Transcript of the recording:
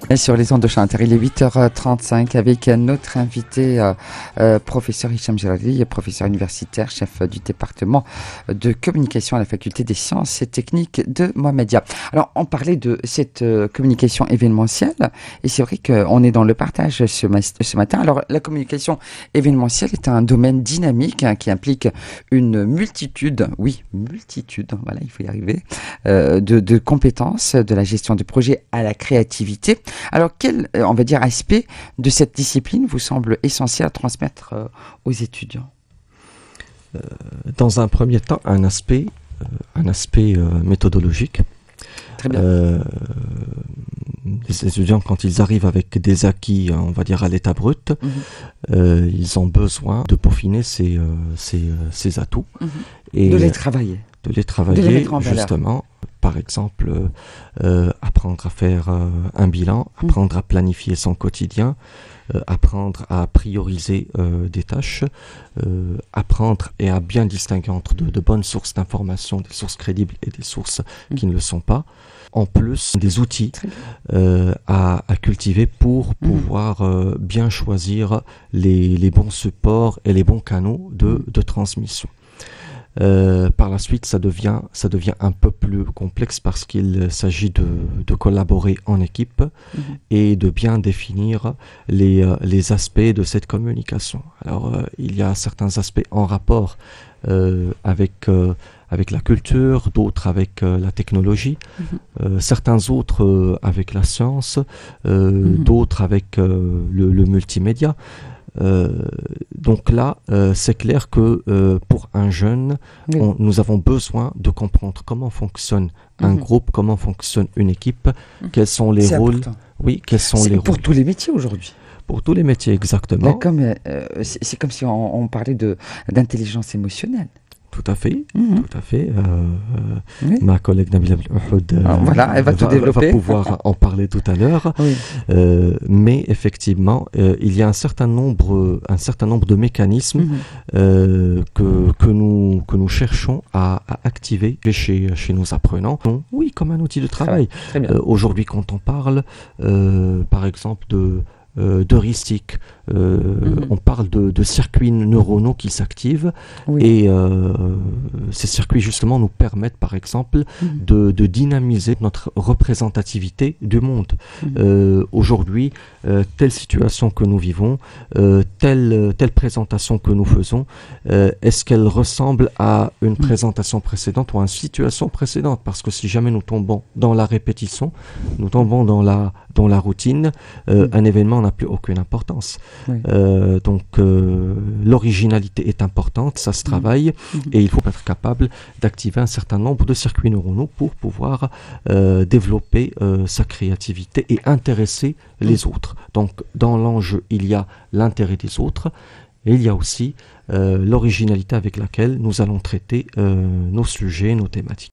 Et sur les ondes de Chanter, il est 8h35 avec notre invité, professeur Hicham Jaradi, professeur universitaire, chef du département de communication à la faculté des sciences et techniques de Mohamedia. Alors, on parlait de cette communication événementielle et c'est vrai qu'on est dans le partage ce matin. Alors, la communication événementielle est un domaine dynamique qui implique une multitude, voilà, il faut y arriver, de compétences, de la gestion de projet à la créativité. Alors, quel, on va dire, aspect de cette discipline vous semble essentiel à transmettre aux étudiants ? Dans un premier temps, un aspect méthodologique. Très bien. Les étudiants, quand ils arrivent avec des acquis, on va dire à l'état brut, ils ont besoin de peaufiner ces atouts. Et de les travailler. De les travailler, justement. Par exemple, apprendre à faire un bilan, apprendre à planifier son quotidien, apprendre à prioriser des tâches, apprendre et à bien distinguer entre de bonnes sources d'information, des sources crédibles et des sources qui ne le sont pas. En plus, des outils à cultiver pour pouvoir bien choisir les bons supports et les bons canaux de transmission. Par la suite, ça devient un peu plus complexe parce qu'il s'agit de collaborer en équipe et de bien définir les aspects de cette communication. Alors, il y a certains aspects en rapport avec la culture, d'autres avec la technologie, certains autres avec la science, d'autres avec le multimédia. Donc là, c'est clair que pour un jeune, nous avons besoin de comprendre comment fonctionne un groupe, comment fonctionne une équipe, quels sont les rôles. Important. Oui, quels sont les rôles. Pour tous les métiers aujourd'hui. Pour tous les métiers, exactement. C'est comme si on parlait d'intelligence émotionnelle. Tout à fait, tout à fait. Ma collègue Nabila Oud voilà, elle va tout développer. Va pouvoir en parler tout à l'heure. Oui. Mais effectivement, il y a un certain nombre de mécanismes que nous cherchons à activer chez nos apprenants. Oui, comme un outil de travail. Très bien. Aujourd'hui, quand on parle, par exemple, d'heuristique. On parle de circuits neuronaux qui s'activent et ces circuits justement nous permettent par exemple de dynamiser notre représentativité du monde. Aujourd'hui, telle situation que nous vivons, telle présentation que nous faisons, est-ce qu'elle ressemble à une présentation précédente ou à une situation précédente? Parce que si jamais nous tombons dans la répétition, nous tombons dans la routine, un événement n'a plus aucune importance. Donc l'originalité est importante, ça se travaille et il faut être capable d'activer un certain nombre de circuits neuronaux pour pouvoir développer sa créativité et intéresser les autres. Donc dans l'enjeu, il y a l'intérêt des autres et il y a aussi l'originalité avec laquelle nous allons traiter nos sujets, nos thématiques.